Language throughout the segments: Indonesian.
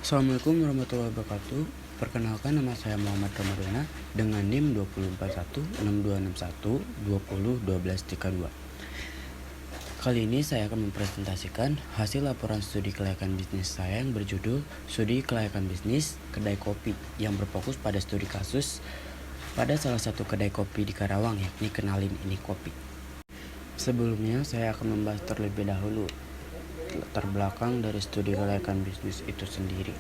Assalamualaikum warahmatullahi wabarakatuh. Perkenalkan, nama saya Muhammad Ramadana dengan NIM 20416261201232. Kali ini saya akan mempresentasikan hasil laporan studi kelayakan bisnis saya yang berjudul Studi Kelayakan Bisnis Kedai Kopi, yang berfokus pada studi kasus pada salah satu kedai kopi di Karawang, yakni Kenalin Ini Kopi. Sebelumnya saya akan membahas terlebih dahulu latar belakang dari studi kelayakan bisnis itu sendiri.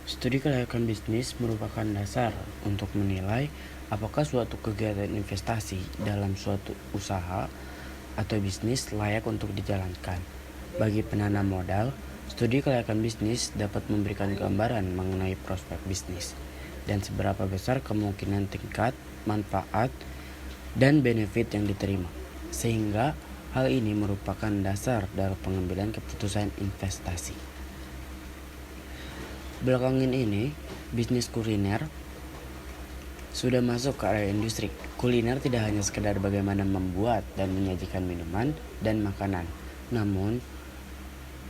Studi kelayakan bisnis merupakan dasar untuk menilai apakah suatu kegiatan investasi dalam suatu usaha atau bisnis layak untuk dijalankan. Bagi penanam modal, studi kelayakan bisnis dapat memberikan gambaran mengenai prospek bisnis dan seberapa besar kemungkinan tingkat manfaat dan benefit yang diterima, sehingga hal ini merupakan dasar dalam pengambilan keputusan investasi. Belakangan ini, bisnis kuliner sudah masuk ke area industri. Kuliner tidak hanya sekedar bagaimana membuat dan menyajikan minuman dan makanan, namun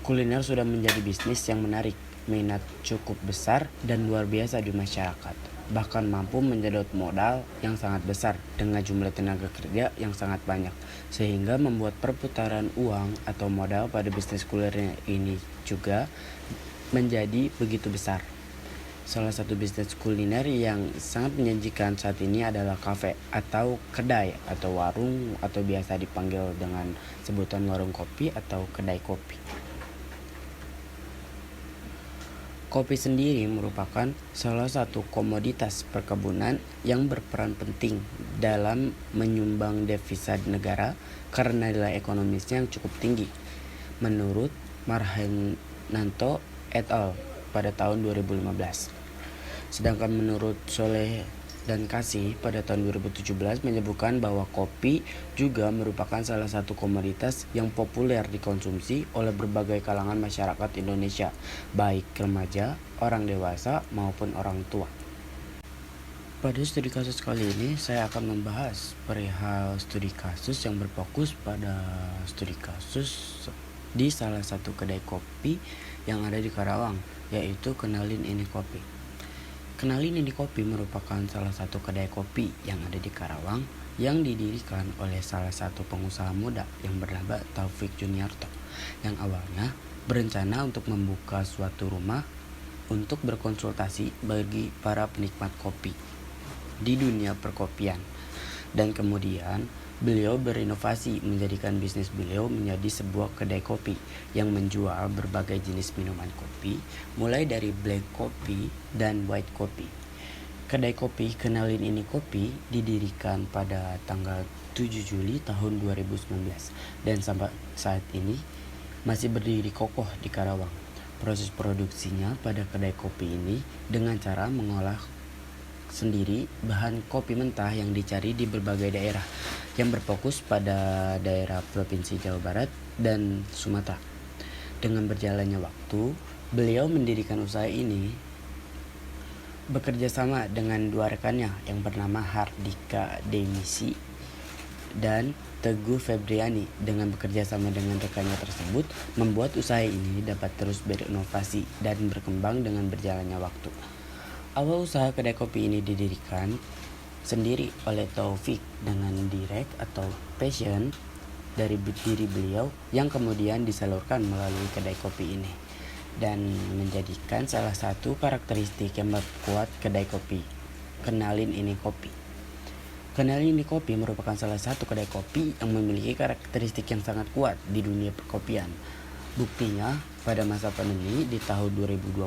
kuliner sudah menjadi bisnis yang menarik minat cukup besar dan luar biasa di masyarakat. Bahkan mampu menyedot modal yang sangat besar dengan jumlah tenaga kerja yang sangat banyak, sehingga membuat perputaran uang atau modal pada bisnis kuliner ini juga menjadi begitu besar. Salah satu bisnis kuliner yang sangat menjanjikan saat ini adalah kafe atau kedai atau warung, atau biasa dipanggil dengan sebutan warung kopi atau kedai kopi. Kopi sendiri merupakan salah satu komoditas perkebunan yang berperan penting dalam menyumbang devisa negara karena nilai ekonomisnya yang cukup tinggi. Menurut Marhenanto et al. Pada tahun 2015. Sedangkan menurut Soleh dan Kasih pada tahun 2017 menyebutkan bahwa kopi juga merupakan salah satu komoditas yang populer dikonsumsi oleh berbagai kalangan masyarakat Indonesia, baik remaja, orang dewasa, maupun orang tua. Pada studi kasus kali ini, saya akan membahas perihal studi kasus yang berfokus pada studi kasus di salah satu kedai kopi yang ada di Karawang, yaitu Kenalin Ini Kopi. Kenalin Ini Kopi merupakan salah satu kedai kopi yang ada di Karawang yang didirikan oleh salah satu pengusaha muda yang bernama Taufik Juniarto, yang awalnya berencana untuk membuka suatu rumah untuk berkonsultasi bagi para penikmat kopi di dunia perkopian. Dan kemudian beliau berinovasi menjadikan bisnis beliau menjadi sebuah kedai kopi yang menjual berbagai jenis minuman kopi, mulai dari black coffee dan white coffee. Kedai kopi Kenalin Ini Kopi didirikan pada tanggal 7 Juli tahun 2019 dan sampai saat ini masih berdiri kokoh di Karawang. Proses produksinya pada kedai kopi ini dengan cara mengolah sendiri bahan kopi mentah yang dicari di berbagai daerah yang berfokus pada daerah Provinsi Jawa Barat dan Sumatera. Dengan berjalannya waktu, beliau mendirikan usaha ini bekerja sama dengan dua rekannya yang bernama Hardika Demisi dan Teguh Febriani. Dengan bekerja sama dengan rekannya tersebut, membuat usaha ini dapat terus berinovasi dan berkembang dengan berjalannya waktu. Awal usaha kedai kopi ini didirikan sendiri oleh Taufik dengan direct atau passion dari diri beliau yang kemudian disalurkan melalui kedai kopi ini dan menjadikan salah satu karakteristik yang memperkuat kedai kopi Kenalin Ini Kopi. Kenalin Ini Kopi merupakan salah satu kedai kopi yang memiliki karakteristik yang sangat kuat di dunia perkopian. Buktinya, pada masa pandemi di tahun 2020,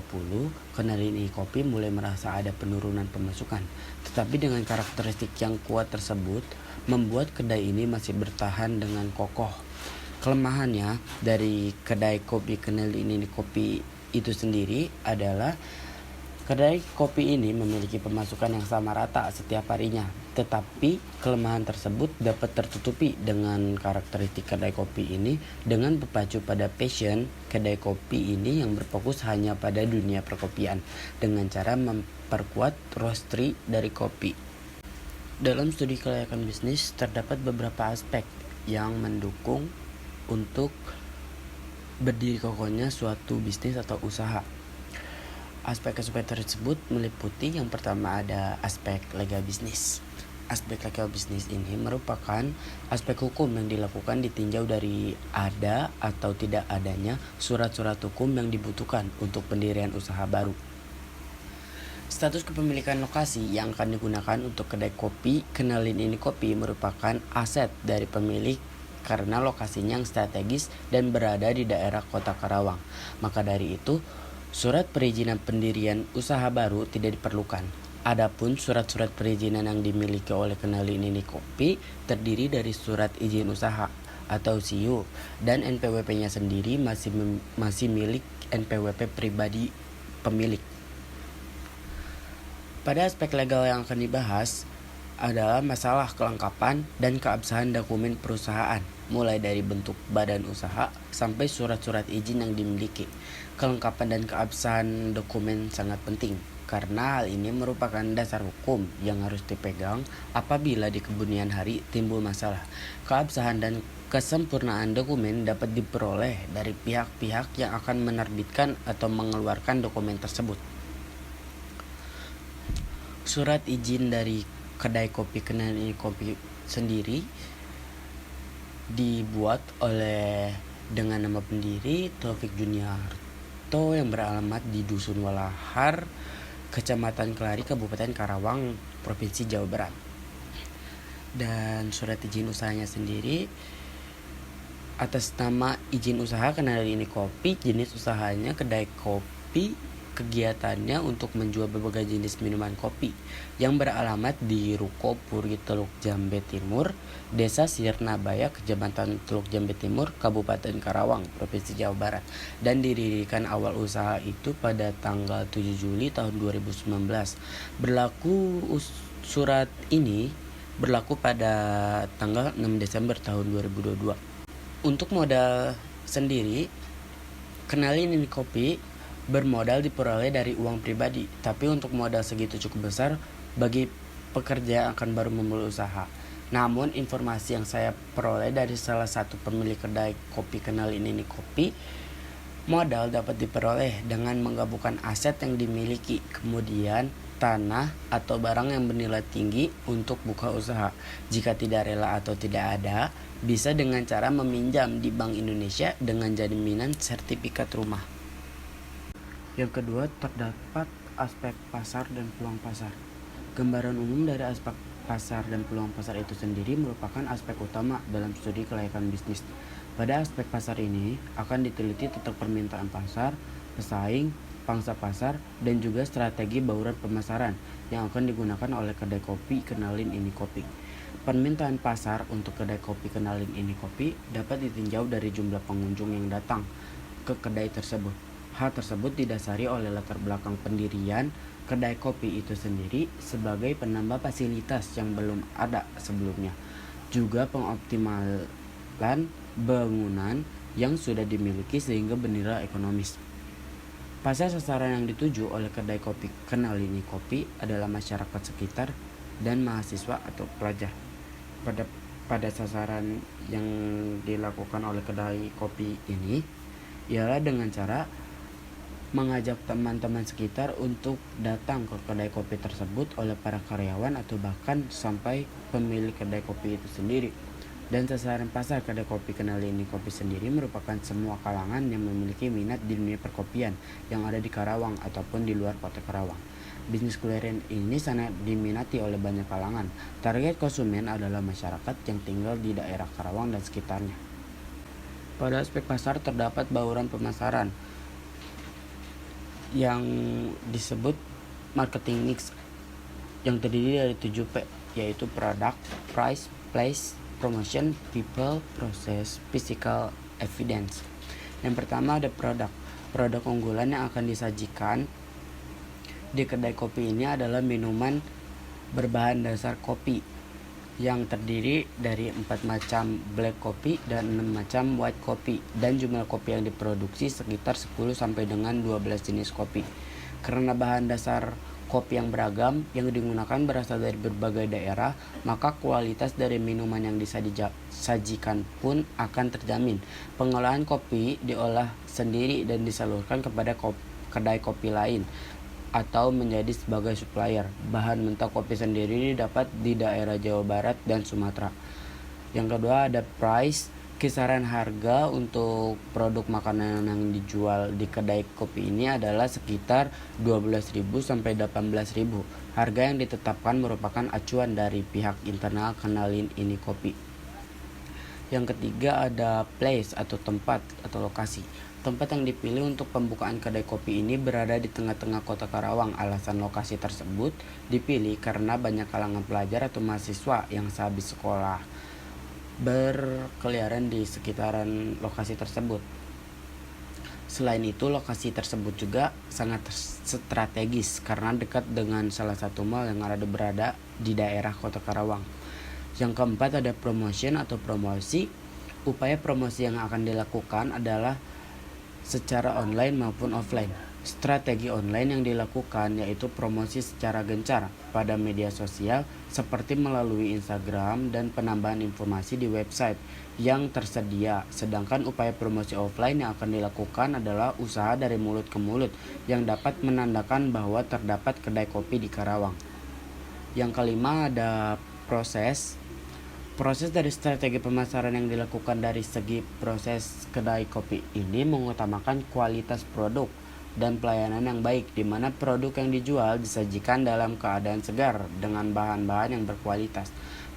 Kenalin Ini Kopi mulai merasa ada penurunan pemasukan. Tetapi dengan karakteristik yang kuat tersebut, membuat kedai ini masih bertahan dengan kokoh. Kelemahannya dari kedai kopi Kenalin Ini Kopi itu sendiri adalah kedai kopi ini memiliki pemasukan yang sama rata setiap harinya, tetapi kelemahan tersebut dapat tertutupi dengan karakteristik kedai kopi ini dengan berpacu pada passion kedai kopi ini yang berfokus hanya pada dunia perkopian dengan cara memperkuat roastery dari kopi. Dalam studi kelayakan bisnis terdapat beberapa aspek yang mendukung untuk berdiri kokohnya suatu bisnis atau usaha. Aspek-aspek tersebut meliputi yang pertama ada aspek legal bisnis. Aspek legal bisnis ini merupakan aspek hukum yang dilakukan ditinjau dari ada atau tidak adanya surat-surat hukum yang dibutuhkan untuk pendirian usaha baru. Status kepemilikan lokasi yang akan digunakan untuk kedai kopi Kenalin Ini Kopi merupakan aset dari pemilik karena lokasinya yang strategis dan berada di daerah Kota Karawang. Maka dari itu, surat perizinan pendirian usaha baru tidak diperlukan. Adapun surat-surat perizinan yang dimiliki oleh Kenalin Ini Kopi terdiri dari surat izin usaha atau SIU dan NPWP-nya sendiri masih milik NPWP pribadi pemilik. Pada aspek legal yang akan dibahas adalah masalah kelengkapan dan keabsahan dokumen perusahaan, mulai dari bentuk badan usaha sampai surat-surat izin yang dimiliki. Kelengkapan dan keabsahan dokumen sangat penting, karena hal ini merupakan dasar hukum yang harus dipegang apabila di kemudian hari timbul masalah. Keabsahan dan kesempurnaan dokumen dapat diperoleh dari pihak-pihak yang akan menerbitkan atau mengeluarkan dokumen tersebut. Surat izin dari kedai kopi Kenalin Ini Kopi sendiri dibuat dengan nama pendiri Taufik Juniarto yang beralamat di Dusun Walahar, Kecamatan Kelari, Kabupaten Karawang, Provinsi Jawa Barat. Dan surat izin usahanya sendiri atas nama izin usaha Kenalin Ini Kopi, jenis usahanya kedai kopi, kegiatannya untuk menjual berbagai jenis minuman kopi yang beralamat di Ruko Puri Teluk Jambe Timur, Desa Sirnabaya, Kecamatan Teluk Jambe Timur, Kabupaten Karawang, Provinsi Jawa Barat, dan didirikan awal usaha itu pada tanggal 7 Juli tahun 2019. Surat ini berlaku pada tanggal 6 Desember tahun 2022. Untuk modal sendiri, Kenalin Ini Kopi bermodal diperoleh dari uang pribadi, tapi untuk modal segitu cukup besar bagi pekerja yang akan baru memulai usaha. Namun informasi yang saya peroleh dari salah satu pemilik kedai kopi Kenalin Ini Kopi, modal dapat diperoleh dengan menggabungkan aset yang dimiliki, kemudian tanah atau barang yang bernilai tinggi untuk buka usaha. Jika tidak rela atau tidak ada, bisa dengan cara meminjam di Bank Indonesia dengan jaminan sertifikat rumah. Yang kedua, terdapat aspek pasar dan peluang pasar. Gambaran umum dari aspek pasar dan peluang pasar itu sendiri merupakan aspek utama dalam studi kelayakan bisnis. Pada aspek pasar ini akan diteliti tentang permintaan pasar, pesaing, pangsa pasar, dan juga strategi bauran pemasaran yang akan digunakan oleh kedai kopi Kenalin Ini Kopi. Permintaan pasar untuk kedai kopi Kenalin Ini Kopi dapat ditinjau dari jumlah pengunjung yang datang ke kedai tersebut. Hal tersebut didasari oleh latar belakang pendirian kedai kopi itu sendiri sebagai penambah fasilitas yang belum ada sebelumnya, juga pengoptimalan bangunan yang sudah dimiliki sehingga bernilai ekonomis. Pasar sasaran yang dituju oleh kedai kopi Kenalin Ini Kopi adalah masyarakat sekitar dan mahasiswa atau pelajar. Pada sasaran yang dilakukan oleh kedai kopi ini ialah dengan cara mengajak teman-teman sekitar untuk datang ke kedai kopi tersebut oleh para karyawan atau bahkan sampai pemilik kedai kopi itu sendiri. Dan sasaran pasar kedai kopi Kenalin Ini Kopi sendiri merupakan semua kalangan yang memiliki minat di dunia perkopian yang ada di Karawang ataupun di luar kota Karawang. Bisnis kuliner ini sangat diminati oleh banyak kalangan. Target konsumen adalah masyarakat yang tinggal di daerah Karawang dan sekitarnya. Pada aspek pasar terdapat bauran pemasaran yang disebut marketing mix yang terdiri dari 7P, yaitu product, price, place, promotion, people, process, physical, evidence. Yang pertama ada produk unggulan yang akan disajikan di kedai kopi ini adalah minuman berbahan dasar kopi yang terdiri dari 4 macam black coffee dan 6 macam white coffee, dan jumlah kopi yang diproduksi sekitar 10 sampai dengan 12 jenis kopi. Karena bahan dasar kopi yang beragam yang digunakan berasal dari berbagai daerah, maka kualitas dari minuman yang disajikan pun akan terjamin. Pengolahan kopi diolah sendiri dan disalurkan kepada kedai kopi lain. atau menjadi sebagai supplier. Bahan mentah kopi sendiri didapat di daerah Jawa Barat dan Sumatera. Yang kedua ada price, kisaran harga untuk produk makanan yang dijual di kedai kopi ini adalah sekitar 12.000 sampai 18.000. Harga yang ditetapkan merupakan acuan dari pihak internal Kenalin Ini Kopi. Yang ketiga ada place atau tempat atau lokasi. Tempat yang dipilih untuk pembukaan kedai kopi ini berada di tengah-tengah kota Karawang. Alasan lokasi tersebut dipilih karena banyak kalangan pelajar atau mahasiswa yang sehabis sekolah berkeliaran di sekitaran lokasi tersebut. Selain itu, lokasi tersebut juga sangat strategis karena dekat dengan salah satu mall yang berada di daerah Kota Karawang. Yang keempat ada promotion atau promosi. Upaya promosi yang akan dilakukan adalah secara online maupun offline. Strategi online yang dilakukan yaitu promosi secara gencar pada media sosial seperti melalui Instagram dan penambahan informasi di website yang tersedia. Sedangkan upaya promosi offline yang akan dilakukan adalah usaha dari mulut ke mulut yang dapat menandakan bahwa terdapat kedai kopi di Karawang. Yang kelima ada proses. Proses dari strategi pemasaran yang dilakukan dari segi proses kedai kopi ini mengutamakan kualitas produk dan pelayanan yang baik, di mana produk yang dijual disajikan dalam keadaan segar dengan bahan-bahan yang berkualitas.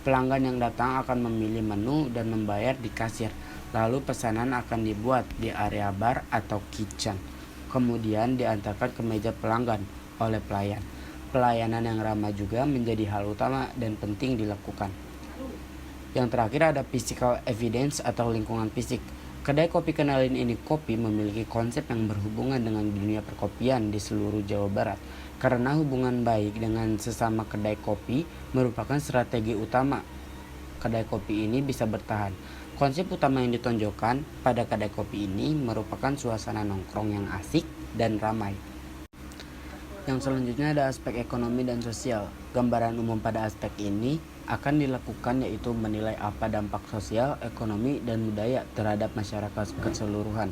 Pelanggan yang datang akan memilih menu dan membayar di kasir. Lalu pesanan akan dibuat di area bar atau kitchen. Kemudian diantarkan ke meja pelanggan oleh pelayan. Pelayanan yang ramah juga menjadi hal utama dan penting dilakukan. Yang terakhir ada physical evidence atau lingkungan fisik. Kedai kopi Kenalin Ini Kopi memiliki konsep yang berhubungan dengan dunia perkopian di seluruh Jawa Barat. Karena hubungan baik dengan sesama kedai kopi merupakan strategi utama kedai kopi ini bisa bertahan. Konsep utama yang ditonjolkan pada kedai kopi ini merupakan suasana nongkrong yang asik dan ramai. Yang selanjutnya ada aspek ekonomi dan sosial. Gambaran umum pada aspek ini akan dilakukan yaitu menilai apa dampak sosial, ekonomi, dan budaya terhadap masyarakat keseluruhan.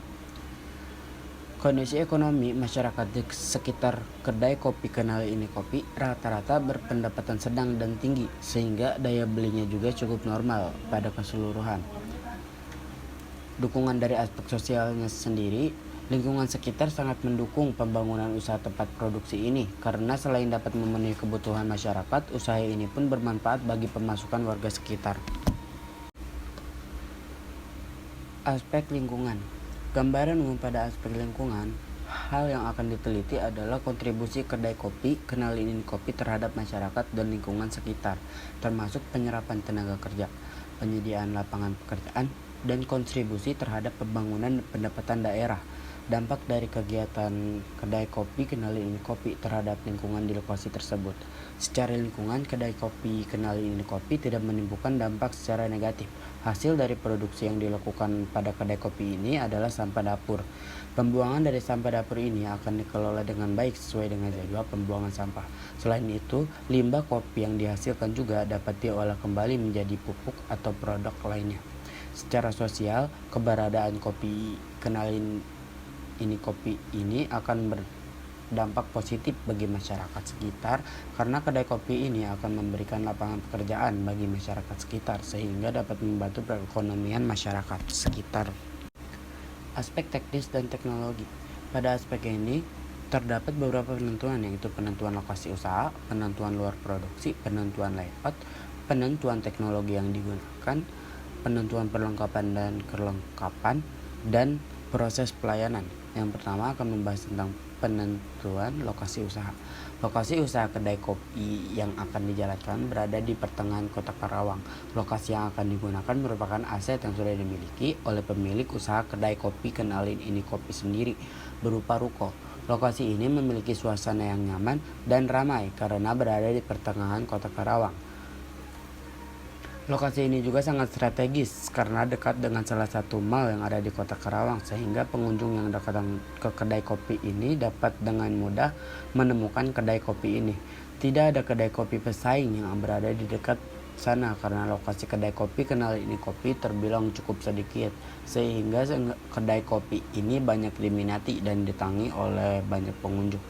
Kondisi ekonomi masyarakat di sekitar kedai kopi Kenalin Ini Kopi rata-rata berpendapatan sedang dan tinggi, sehingga daya belinya juga cukup normal pada keseluruhan. Dukungan dari aspek sosialnya sendiri, lingkungan sekitar sangat mendukung pembangunan usaha tempat produksi ini karena selain dapat memenuhi kebutuhan masyarakat, usaha ini pun bermanfaat bagi pemasukan warga sekitar. Aspek lingkungan. Gambaran umum pada aspek lingkungan, hal yang akan diteliti adalah kontribusi kedai kopi Kenalin Ini Kopi terhadap masyarakat dan lingkungan sekitar, termasuk penyerapan tenaga kerja, penyediaan lapangan pekerjaan, dan kontribusi terhadap pembangunan pendapatan daerah. Dampak dari kegiatan kedai kopi Kenalin Ini Kopi terhadap lingkungan di lokasi tersebut. Secara lingkungan, kedai kopi Kenalin Ini Kopi tidak menimbulkan dampak secara negatif. Hasil dari produksi yang dilakukan pada kedai kopi ini adalah sampah dapur. Pembuangan dari sampah dapur ini akan dikelola dengan baik sesuai dengan jadwal pembuangan sampah. Selain itu, limbah kopi yang dihasilkan juga dapat diolah kembali menjadi pupuk atau produk lainnya. Secara sosial, keberadaan kopi Kenalin Ini Kopi ini akan berdampak positif bagi masyarakat sekitar karena kedai kopi ini akan memberikan lapangan pekerjaan bagi masyarakat sekitar sehingga dapat membantu perekonomian masyarakat sekitar. Aspek teknis dan teknologi. Pada aspek ini terdapat beberapa penentuan, yaitu penentuan lokasi usaha, penentuan luar produksi, penentuan layout, penentuan teknologi yang digunakan, penentuan perlengkapan dan kelengkapan, dan proses pelayanan. Yang pertama akan membahas tentang penentuan lokasi usaha. Lokasi usaha kedai kopi yang akan dijalankan berada di pertengahan kota Karawang. Lokasi yang akan digunakan merupakan aset yang sudah dimiliki oleh pemilik usaha kedai kopi Kenalin Ini Kopi sendiri, berupa ruko. Lokasi ini memiliki suasana yang nyaman dan ramai karena berada di pertengahan kota Karawang. Lokasi ini juga sangat strategis karena dekat dengan salah satu mall yang ada di kota Karawang, sehingga pengunjung yang datang ke kedai kopi ini dapat dengan mudah menemukan kedai kopi ini. Tidak ada kedai kopi pesaing yang berada di dekat sana karena lokasi kedai kopi Kenalin Ini Kopi terbilang cukup sedikit, sehingga kedai kopi ini banyak diminati dan ditangi oleh banyak pengunjung.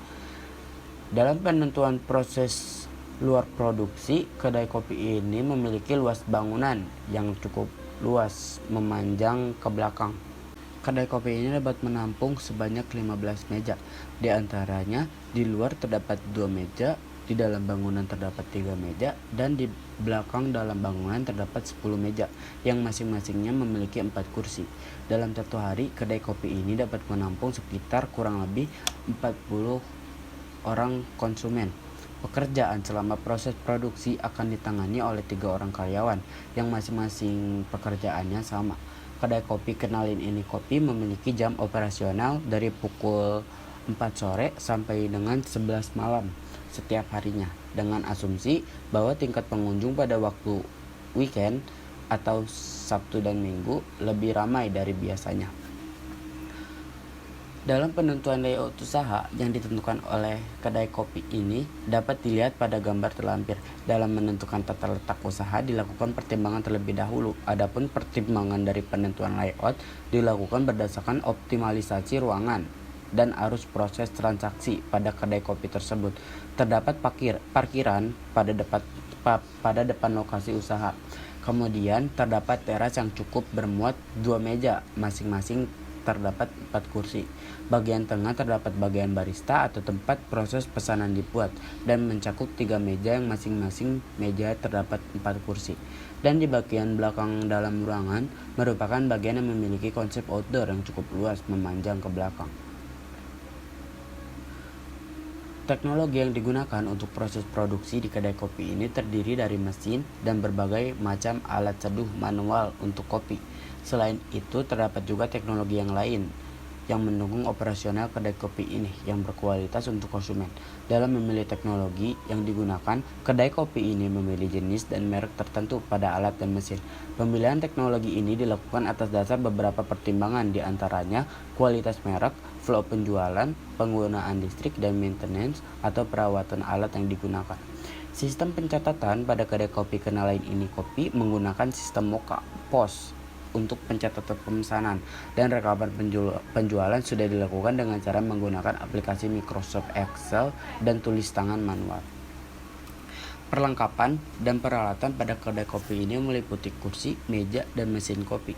Dalam penentuan proses luar produksi, kedai kopi ini memiliki luas bangunan yang cukup luas memanjang ke belakang. Kedai kopi ini dapat menampung sebanyak 15 meja. Di antaranya, di luar terdapat 2 meja, di dalam bangunan terdapat 3 meja, dan di belakang dalam bangunan terdapat 10 meja, yang masing-masingnya memiliki 4 kursi. Dalam satu hari, kedai kopi ini dapat menampung sekitar kurang lebih 40 orang konsumen. Pekerjaan selama proses produksi akan ditangani oleh 3 orang karyawan, yang masing-masing pekerjaannya sama. Kedai kopi Kenalin Ini Kopi memiliki jam operasional dari pukul 4 sore sampai dengan 11 malam setiap harinya, dengan asumsi bahwa tingkat pengunjung pada waktu weekend atau Sabtu dan Minggu lebih ramai dari biasanya. Dalam penentuan layout usaha yang ditentukan oleh kedai kopi ini dapat dilihat pada gambar terlampir. Dalam menentukan tata letak usaha dilakukan pertimbangan terlebih dahulu. Adapun pertimbangan dari penentuan layout dilakukan berdasarkan optimalisasi ruangan dan arus proses transaksi pada kedai kopi tersebut. Terdapat parkiran pada depan lokasi usaha. Kemudian terdapat teras yang cukup bermuat 2 meja, masing-masing terdapat 4 kursi. Bagian tengah terdapat bagian barista atau tempat proses pesanan dibuat dan mencakup 3 meja yang masing-masing meja terdapat 4 kursi. Dan di bagian belakang dalam ruangan merupakan bagian yang memiliki konsep outdoor yang cukup luas memanjang ke belakang. Teknologi yang digunakan untuk proses produksi di kedai kopi ini terdiri dari mesin dan berbagai macam alat seduh manual untuk kopi. Selain itu, terdapat juga teknologi yang lain yang mendukung operasional kedai kopi ini yang berkualitas untuk konsumen. Dalam memilih teknologi yang digunakan, kedai kopi ini memilih jenis dan merek tertentu pada alat dan mesin. Pemilihan teknologi ini dilakukan atas dasar beberapa pertimbangan, di antaranya kualitas merek, flow penjualan, penggunaan listrik dan maintenance atau perawatan alat yang digunakan. Sistem pencatatan pada kedai kopi Kenalin Ini Kopi menggunakan sistem Moka POS untuk pencatatan pemesanan, dan rekaman penjualan sudah dilakukan dengan cara menggunakan aplikasi Microsoft Excel dan tulis tangan manual. Perlengkapan dan peralatan pada kedai kopi ini meliputi kursi, meja, dan mesin kopi.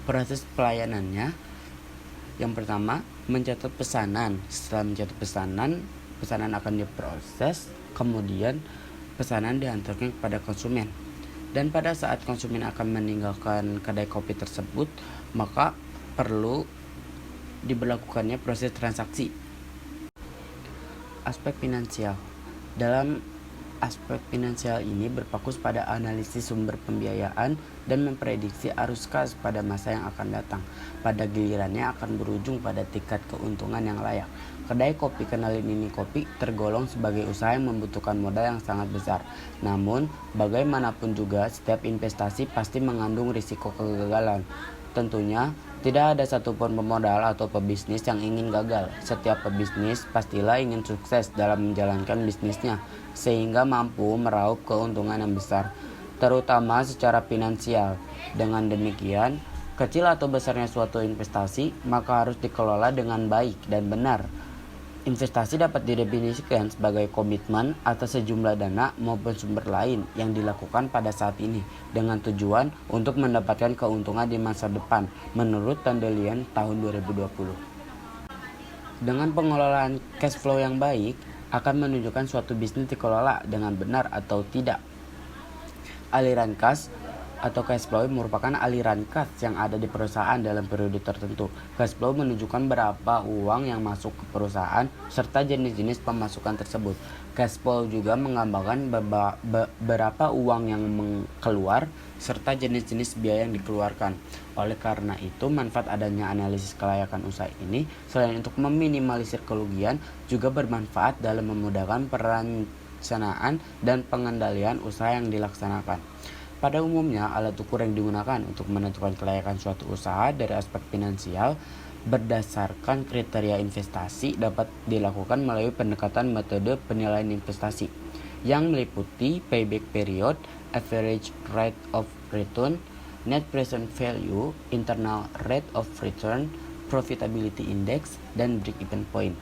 Proses pelayanannya, yang pertama, mencatat pesanan. Setelah mencatat pesanan akan diproses, kemudian pesanan diantarkan kepada konsumen. Dan pada saat konsumen akan meninggalkan kedai kopi tersebut, maka perlu diberlakukannya proses transaksi. Aspek finansial. Dalam aspek finansial ini berfokus pada analisis sumber pembiayaan dan memprediksi arus kas pada masa yang akan datang. Pada gilirannya akan berujung pada tingkat keuntungan yang layak. Kedai kopi Kenalin Ini Kopi tergolong sebagai usaha yang membutuhkan modal yang sangat besar. Namun, bagaimanapun juga setiap investasi pasti mengandung risiko kegagalan. Tentunya, tidak ada satupun pemodal atau pebisnis yang ingin gagal. Setiap pebisnis pastilah ingin sukses dalam menjalankan bisnisnya, sehingga mampu meraup keuntungan yang besar, terutama secara finansial. Dengan demikian, kecil atau besarnya suatu investasi, maka harus dikelola dengan baik dan benar. Investasi dapat didefinisikan sebagai komitmen atas sejumlah dana maupun sumber lain yang dilakukan pada saat ini dengan tujuan untuk mendapatkan keuntungan di masa depan menurut Tandelian tahun 2020. Dengan pengelolaan cash flow yang baik akan menunjukkan suatu bisnis dikelola dengan benar atau tidak. Aliran kas atau cash flow merupakan aliran kas yang ada di perusahaan dalam periode tertentu. Cash flow menunjukkan berapa uang yang masuk ke perusahaan serta jenis-jenis pemasukan tersebut. Cash flow juga menggambarkan berapa uang yang keluar serta jenis-jenis biaya yang dikeluarkan. Oleh karena itu, manfaat adanya analisis kelayakan usaha ini selain untuk meminimalisir kerugian, juga bermanfaat dalam memudahkan perencanaan dan pengendalian usaha yang dilaksanakan. Pada umumnya, alat ukur yang digunakan untuk menentukan kelayakan suatu usaha dari aspek finansial berdasarkan kriteria investasi dapat dilakukan melalui pendekatan metode penilaian investasi yang meliputi payback period, average rate of return, net present value, internal rate of return, profitability index, dan break-even point.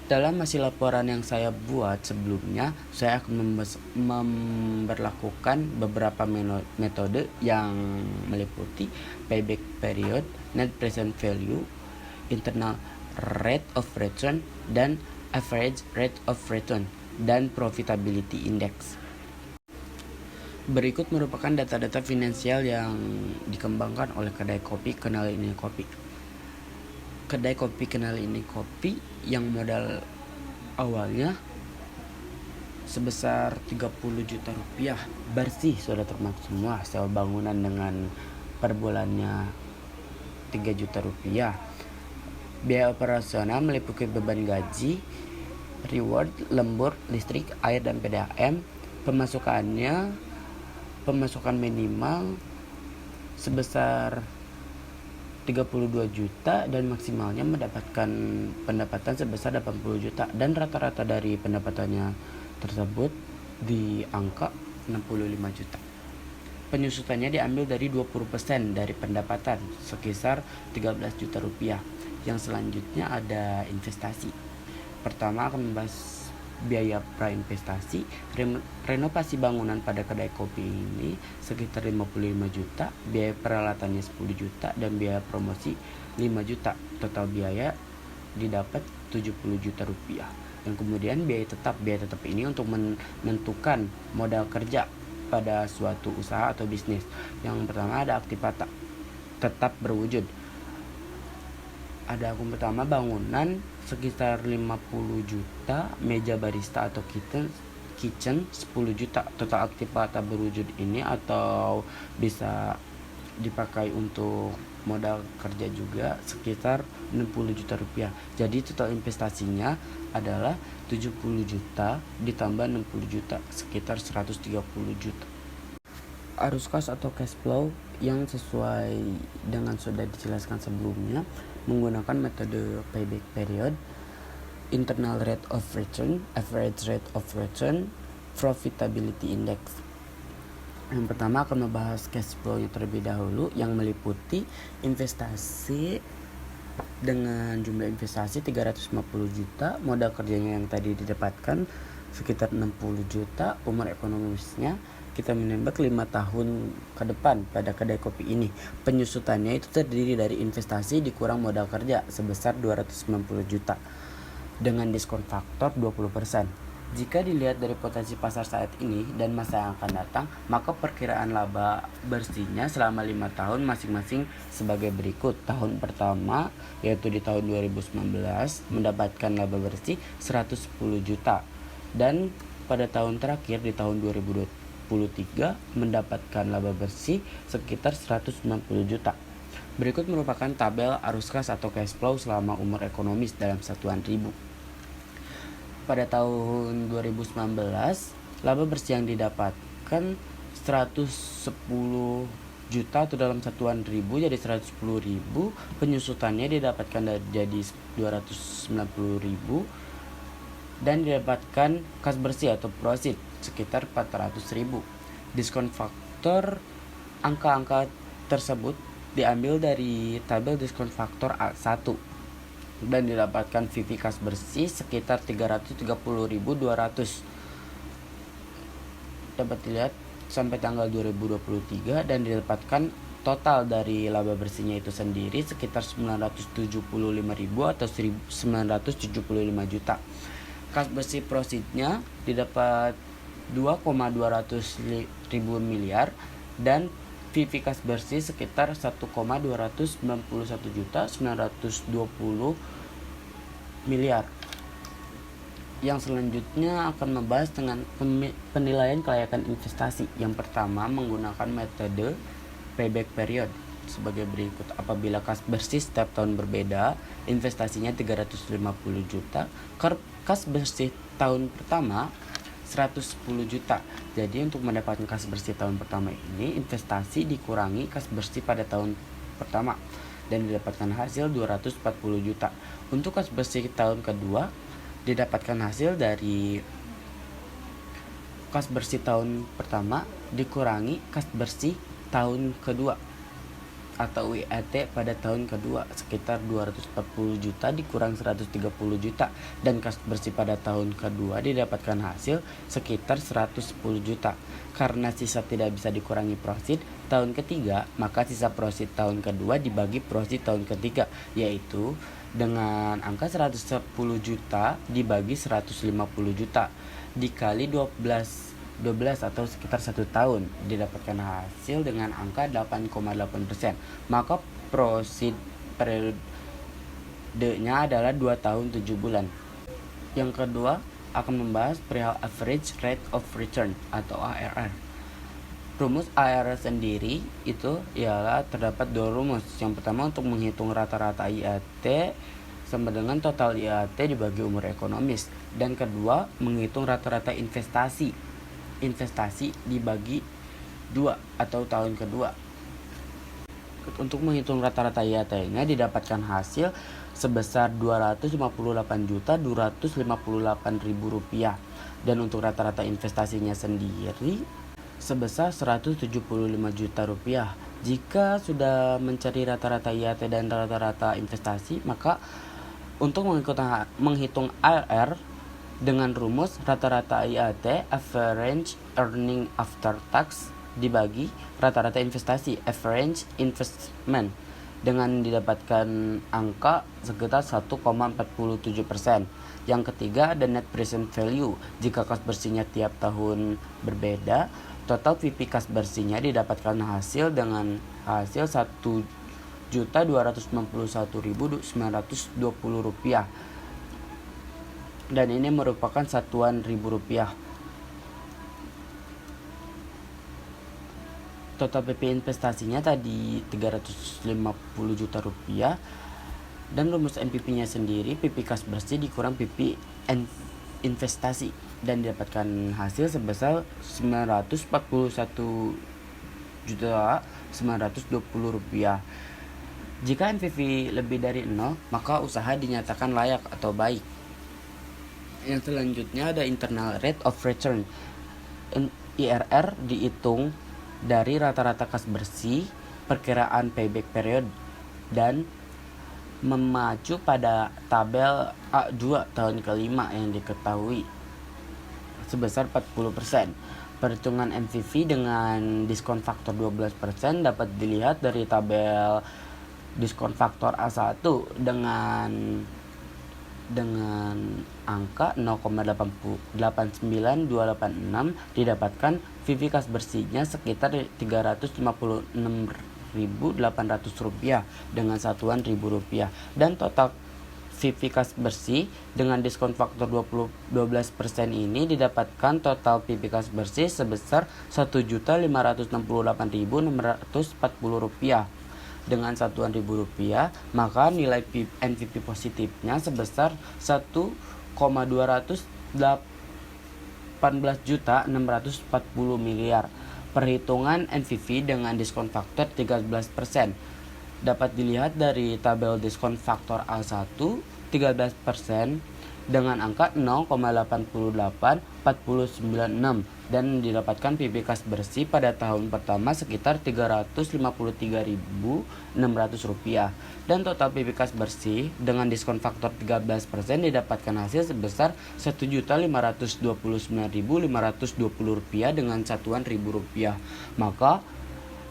Dalam hasil laporan yang saya buat sebelumnya, saya akan memberlakukan beberapa metode yang meliputi payback period, net present value, internal rate of return, dan average rate of return, dan profitability index. Berikut merupakan data-data finansial yang dikembangkan oleh kedai kopi Kenal Ini Kopi. Kedai kopi Kenal Ini Kopi yang modal awalnya sebesar 30 juta rupiah bersih, sudah termasuk semua sewa bangunan dengan per bulannya 3 juta rupiah. Biaya operasional meliputi beban gaji, reward, lembur, listrik, air, dan PDAM. Pemasukan minimal sebesar 32 juta dan maksimalnya mendapatkan pendapatan sebesar 80 juta, dan rata-rata dari pendapatannya tersebut di angka 65 juta. Penyusutannya diambil dari 20% dari pendapatan, sekisar 13 juta rupiah. Yang selanjutnya ada investasi. Pertama akan membahas biaya prainvestasi. Renovasi bangunan pada kedai kopi ini sekitar 55 juta, biaya peralatannya 10 juta, dan biaya promosi 5 juta. Total biaya didapat 70 juta rupiah. Dan kemudian biaya tetap ini untuk menentukan modal kerja pada suatu usaha atau bisnis. Yang pertama ada aktivata tetap berwujud. Ada akun pertama bangunan sekitar 50 juta, meja barista atau kitchen 10 juta. Total aktivata berwujud ini atau bisa dipakai untuk modal kerja juga sekitar 60 juta rupiah. Jadi total investasinya adalah 70 juta ditambah 60 juta, sekitar 130 juta. Arus kas atau cash flow yang sesuai dengan sudah dijelaskan sebelumnya menggunakan metode payback period, internal rate of return, average rate of return, profitability index. Yang pertama akan membahas cash flow yang terlebih dahulu, yang meliputi investasi dengan jumlah investasi 350 juta, modal kerjanya yang tadi didapatkan sekitar 60 juta, umur ekonomisnya kita menembak 5 tahun ke depan pada kedai kopi ini. Penyusutannya itu terdiri dari investasi dikurang modal kerja sebesar 290 juta dengan diskon faktor 20%. Jika dilihat dari potensi pasar saat ini dan masa yang akan datang, maka perkiraan laba bersihnya selama 5 tahun masing-masing sebagai berikut. Tahun pertama yaitu di tahun 2019 mendapatkan laba bersih 110 juta, dan pada tahun terakhir di tahun 2023 mendapatkan laba bersih sekitar 190 juta. Berikut merupakan tabel arus kas atau cash flow selama umur ekonomis dalam satuan ribu. Pada tahun 2019, laba bersih yang didapatkan 110 juta atau dalam satuan ribu jadi 110 ribu. Penyusutannya didapatkan jadi 290 ribu dan didapatkan kas bersih atau prosit sekitar 400 ribu. Diskon faktor angka-angka tersebut diambil dari tabel diskon faktor A1 dan didapatkan VV kas bersih sekitar 330.200. Dapat dilihat sampai tanggal 2023 dan didapatkan total dari laba bersihnya itu sendiri sekitar 975.000 atau 975 juta. Kas bersih prositnya didapat 2,200 ribu miliar dan VV kas bersih sekitar 1,291 juta 920 miliar. Yang selanjutnya akan membahas dengan penilaian kelayakan investasi. Yang pertama menggunakan metode payback period sebagai berikut. Apabila kas bersih setiap tahun berbeda, investasinya 350 juta, kas bersih tahun pertama 110 juta. Jadi untuk mendapatkan kas bersih tahun pertama ini, investasi dikurangi kas bersih pada tahun pertama dan didapatkan hasil 240 juta. Untuk kas bersih tahun kedua didapatkan hasil dari kas bersih tahun pertama dikurangi kas bersih tahun kedua. atau WAT pada tahun kedua sekitar 240 juta dikurang 130 juta, dan kas bersih pada tahun kedua didapatkan hasil sekitar 110 juta. Karena sisa tidak bisa dikurangi prosit tahun ketiga, maka sisa prosit tahun kedua dibagi prosit tahun ketiga, yaitu dengan angka 110 juta dibagi 150 juta dikali 12 atau sekitar 1 tahun, didapatkan hasil dengan angka 8,8%. Maka prosit periodenya adalah 2 tahun 7 bulan. Yang kedua akan membahas perihal average rate of return atau ARR. Rumus ARR sendiri itu ialah terdapat dua rumus. Yang pertama untuk menghitung rata-rata IAT sama dengan total IAT dibagi umur ekonomis, dan kedua menghitung rata-rata investasi dibagi 2 atau tahun kedua. Untuk menghitung rata-rata IAT-nya didapatkan hasil sebesar Rp258.258.000, dan untuk rata-rata investasinya sendiri sebesar Rp175 juta. Jika sudah mencari rata-rata IAT dan rata-rata investasi, maka untuk menghitung ARR dengan rumus rata-rata IAT average earning after tax dibagi rata-rata investasi average investment, dengan didapatkan angka sekitar 1,47%. Yang ketiga ada net present value. Jika kas bersihnya tiap tahun berbeda, total PP kas bersihnya didapatkan hasil dengan hasil Rp1.291.920, dan ini merupakan satuan ribu rupiah. Total PP investasinya tadi Rp350 juta, dan rumus NPP-nya sendiri PP kas bersih dikurang PP investasi, dan didapatkan hasil sebesar Rp941.920. Jika NPV lebih dari 0, maka usaha dinyatakan layak atau baik. Yang selanjutnya ada internal rate of return. IRR dihitung dari rata-rata kas bersih, perkiraan payback period, dan memacu pada tabel A2 tahun kelima yang diketahui sebesar 40%. Perhitungan MVV dengan diskon faktor 12% dapat dilihat dari tabel diskon faktor A1 dengan angka 0,89286 didapatkan VV kas bersihnya sekitar Rp356.800 dengan satuan Rp1.000, dan total VV kas bersih dengan diskon faktor 12% ini didapatkan total VV kas bersih sebesar Rp1.568.640 dengan satuan Rp1.000, maka nilai NPV positifnya sebesar Rp1,218.640 Perhitungan NPV dengan diskon faktor 13% dapat dilihat dari tabel diskon faktor A1 13% dengan angka 0,88496, dan didapatkan PB kas bersih pada tahun pertama sekitar Rp353.600, dan total PB kas bersih dengan diskon faktor 13% didapatkan hasil sebesar Rp1.529.520 dengan satuan Rp1.000. Maka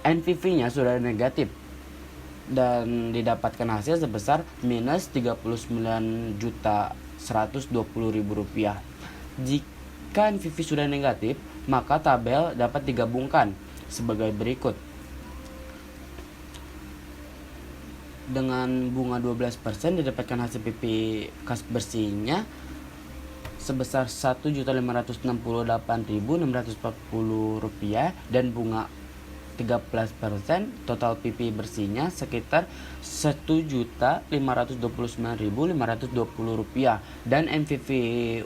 NPV-nya sudah negatif dan didapatkan hasil sebesar minus Rp39.120.000. Jika NPV sudah negatif, maka tabel dapat digabungkan sebagai berikut. Dengan bunga 12% didapatkan hasil PP kas bersihnya sebesar Rp1.568.640, dan bunga 13% total PP bersihnya sekitar Rp1.529.520, dan MVV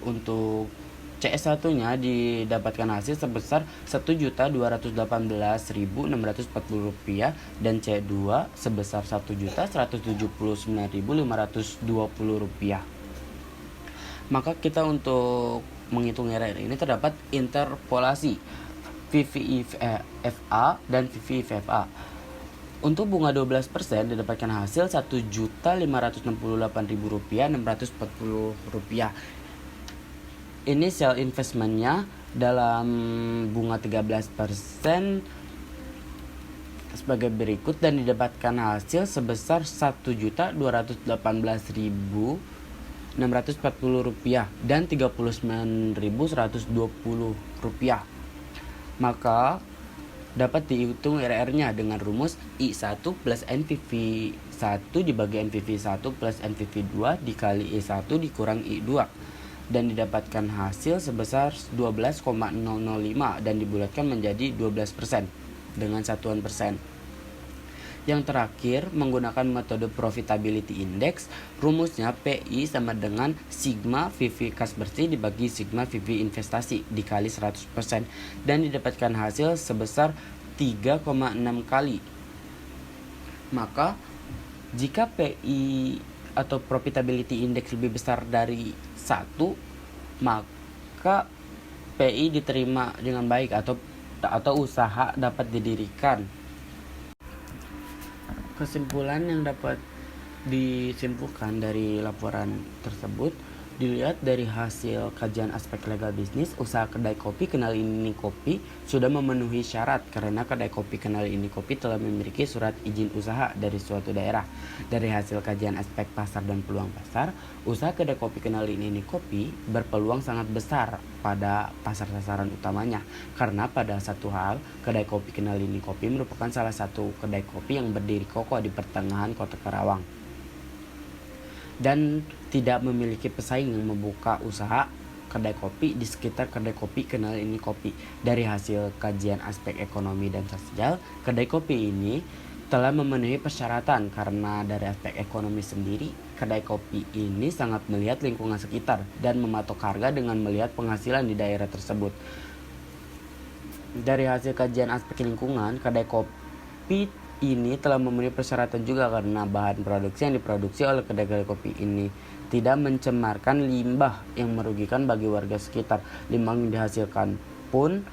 untuk CS1 nya didapatkan hasil sebesar Rp1.218.640, dan C2 sebesar Rp1.179.520. Maka kita untuk menghitung IRR ini terdapat interpolasi VVIFA dan VVIFA. Untuk bunga 12% didapatkan hasil Rp1.568.640. Initial investmentnya dalam bunga 13% sebagai berikut dan didapatkan hasil sebesar Rp1.018.640 dan Rp39.120. Maka dapat dihitung IRR-nya dengan rumus I1 plus NPV1 dibagi NPV1 plus NPV2 dikali I1 dikurang I2 dan didapatkan hasil sebesar 12,005 dan dibulatkan menjadi 12% dengan satuan persen. Yang terakhir, menggunakan metode Profitability Index, rumusnya PI sama dengan Sigma VV kas bersih dibagi Sigma VV investasi dikali 100% dan didapatkan hasil sebesar 3,6 kali. Maka, jika PI atau Profitability Index lebih besar dari 1, maka PI diterima dengan baik atau usaha dapat didirikan. Kesimpulan yang dapat disimpulkan dari laporan tersebut dilihat dari hasil kajian aspek legal bisnis, usaha kedai kopi Kenal Ini Kopi sudah memenuhi syarat karena kedai kopi Kenal Ini Kopi telah memiliki surat izin usaha dari suatu daerah. Dari hasil kajian aspek pasar dan peluang pasar, usaha kedai kopi Kenal Ini Kopi berpeluang sangat besar pada pasar sasaran utamanya karena pada satu hal, kedai kopi Kenal Ini Kopi merupakan salah satu kedai kopi yang berdiri kokoh di pertengahan kota Karawang dan tidak memiliki pesaing yang membuka usaha kedai kopi di sekitar kedai kopi Kenal Ini Kopi. Dari hasil kajian aspek ekonomi dan sosial, kedai kopi ini telah memenuhi persyaratan karena dari aspek ekonomi sendiri, kedai kopi ini sangat melihat lingkungan sekitar dan mematok harga dengan melihat penghasilan di daerah tersebut. Dari hasil kajian aspek lingkungan, kedai kopi ini telah memenuhi persyaratan juga karena bahan produksi yang diproduksi oleh kedai kopi ini tidak mencemarkan limbah yang merugikan bagi warga sekitar. Limbah yang dihasilkan pun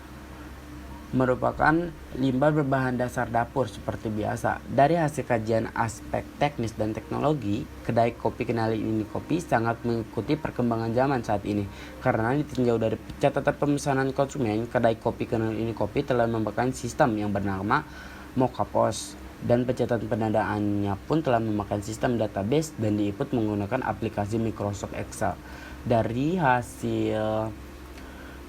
merupakan limbah berbahan dasar dapur seperti biasa. Dari hasil kajian aspek teknis dan teknologi, kedai kopi Kenal Ini Kopi sangat mengikuti perkembangan zaman saat ini. Karena ditinjau dari catatan pemesanan konsumen, kedai kopi Kenal Ini Kopi telah memakai sistem yang bernama Mocha POS dan pencatatan pendadaannya pun telah memakai sistem database dan diinput menggunakan aplikasi Microsoft Excel. Dari hasil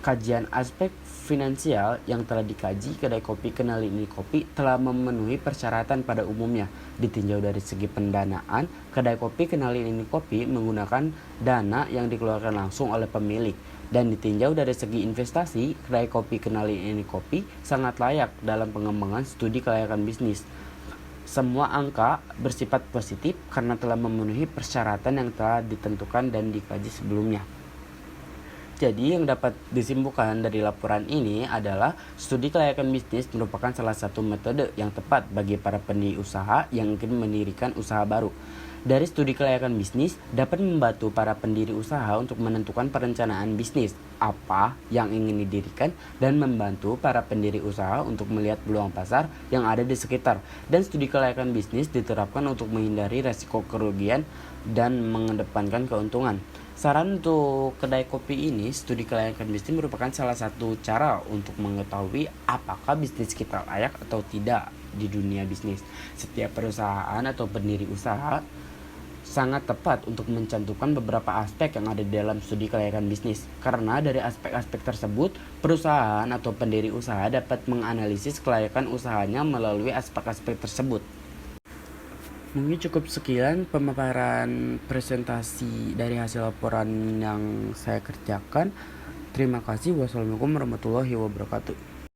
kajian aspek finansial yang telah dikaji, kedai kopi Kenal Ini Kopi telah memenuhi persyaratan pada umumnya. Ditinjau dari segi pendanaan, kedai kopi Kenal Ini Kopi menggunakan dana yang dikeluarkan langsung oleh pemilik. Dan ditinjau dari segi investasi, kedai kopi Kenal Ini Kopi sangat layak dalam pengembangan studi kelayakan bisnis. Semua angka bersifat positif karena telah memenuhi persyaratan yang telah ditentukan dan dikaji sebelumnya. Jadi yang dapat disimpulkan dari laporan ini adalah studi kelayakan bisnis merupakan salah satu metode yang tepat bagi para pendiri usaha yang ingin mendirikan usaha baru. Dari studi kelayakan bisnis dapat membantu para pendiri usaha untuk menentukan perencanaan bisnis apa yang ingin didirikan dan membantu para pendiri usaha untuk melihat peluang pasar yang ada di sekitar. Dan studi kelayakan bisnis diterapkan untuk menghindari resiko kerugian dan mengedepankan keuntungan. Saran untuk kedai kopi ini, studi kelayakan bisnis merupakan salah satu cara untuk mengetahui apakah bisnis kita layak atau tidak di dunia bisnis. Setiap perusahaan atau pendiri usaha sangat tepat untuk mencantumkan beberapa aspek yang ada di dalam studi kelayakan bisnis. Karena dari aspek-aspek tersebut, perusahaan atau pendiri usaha dapat menganalisis kelayakan usahanya melalui aspek-aspek tersebut. Mungkin cukup sekian pemaparan presentasi dari hasil laporan yang saya kerjakan. Terima kasih. Wassalamualaikum warahmatullahi wabarakatuh.